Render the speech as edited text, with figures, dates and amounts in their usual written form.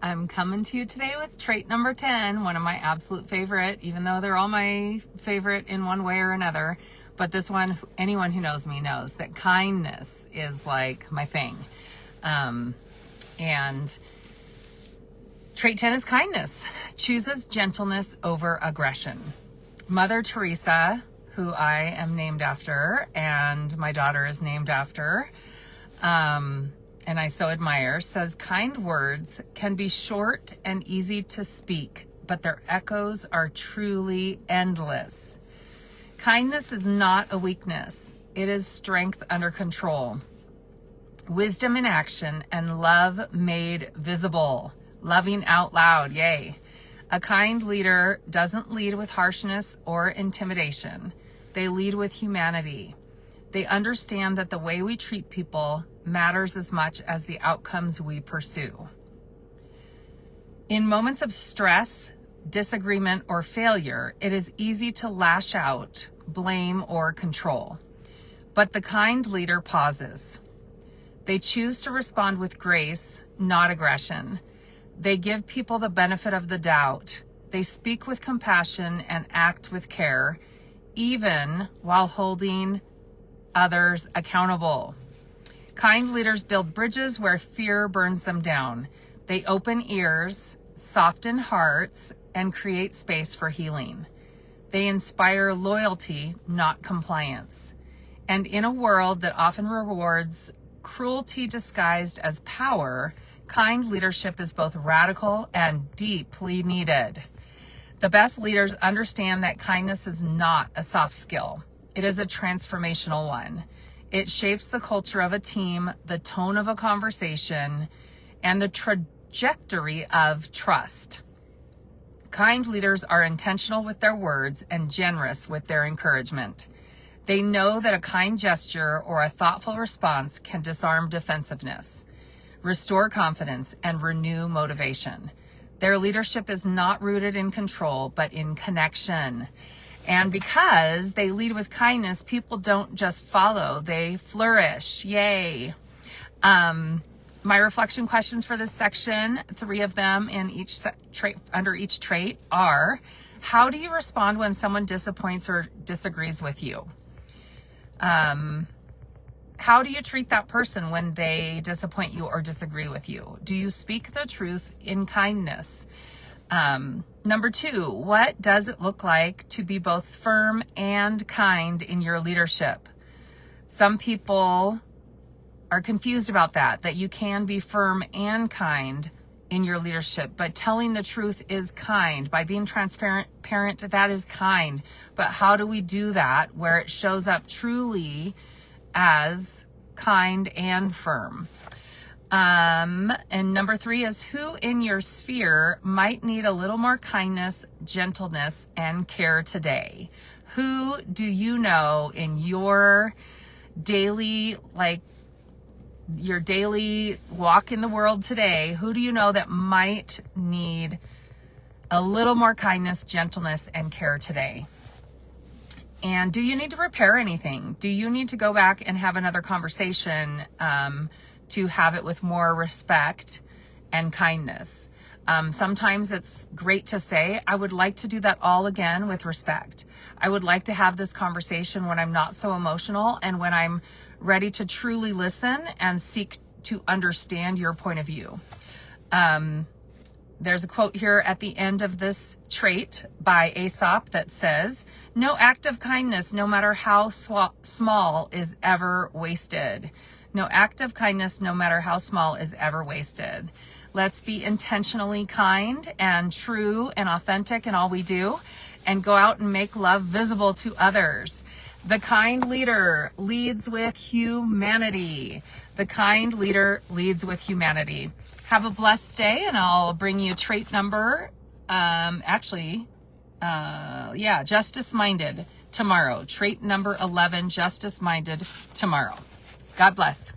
I'm coming to you today with trait number 10, one of my absolute favorite, even though they're all my favorite in one way or another. But this one, anyone who knows me knows that kindness is like my thing. And trait 10 is kindness. Chooses gentleness over aggression. Mother Teresa, who I am named after and my daughter is named after, and I so admire, says kind words can be short and easy to speak, but their echoes are truly endless. Kindness is not a weakness. It is strength under control. Wisdom in action and love made visible. Loving out loud, yay. A kind leader doesn't lead with harshness or intimidation. They lead with humanity. They understand that the way we treat people matters as much as the outcomes we pursue. In moments of stress, disagreement, or failure, it is easy to lash out, blame, or control. But the kind leader pauses. They choose to respond with grace, not aggression. They give people the benefit of the doubt. They speak with compassion and act with care, even while holding others accountable. Kind leaders build bridges where fear burns them down. They open ears, soften hearts, and create space for healing. They inspire loyalty, not compliance. And in a world that often rewards cruelty disguised as power, kind leadership is both radical and deeply needed. The best leaders understand that kindness is not a soft skill. It is a transformational one. It shapes the culture of a team, the tone of a conversation, and the trajectory of trust. Kind leaders are intentional with their words and generous with their encouragement. They know that a kind gesture or a thoughtful response can disarm defensiveness, restore confidence, and renew motivation. Their leadership is not rooted in control, but in connection. And because they lead with kindness, people don't just follow, they flourish. Yay. My reflection questions for this section, 3 of them in each trait, under each trait, are: how do you respond when someone disappoints or disagrees with you? How do you treat that person when they disappoint you or disagree with you? Do you speak the truth in kindness? Number 2, what does it look like to be both firm and kind in your leadership? Some people are confused about that you can be firm and kind in your leadership, but telling the truth is kind. By being transparent, that is kind. But how do we do that where it shows up truly as kind and firm? And number 3 is, who in your sphere might need a little more kindness, gentleness, and care today? Who do you know in your daily, your daily walk in the world today, who do you know that might need a little more kindness, gentleness, and care today? And do you need to repair anything? Do you need to go back and have another conversation to have it with more respect and kindness? Sometimes it's great to say, I would like to do that all again with respect. I would like to have this conversation when I'm not so emotional and when I'm ready to truly listen and seek to understand your point of view. There's a quote here at the end of this trait by Aesop that says, no act of kindness, no matter how small, is ever wasted. No act of kindness, no matter how small, is ever wasted. Let's be intentionally kind and true and authentic in all we do, and go out and make love visible to others. The kind leader leads with humanity. The kind leader leads with humanity. Have a blessed day, and I'll bring you trait number, justice-minded tomorrow. Trait number 11, justice-minded tomorrow. God bless.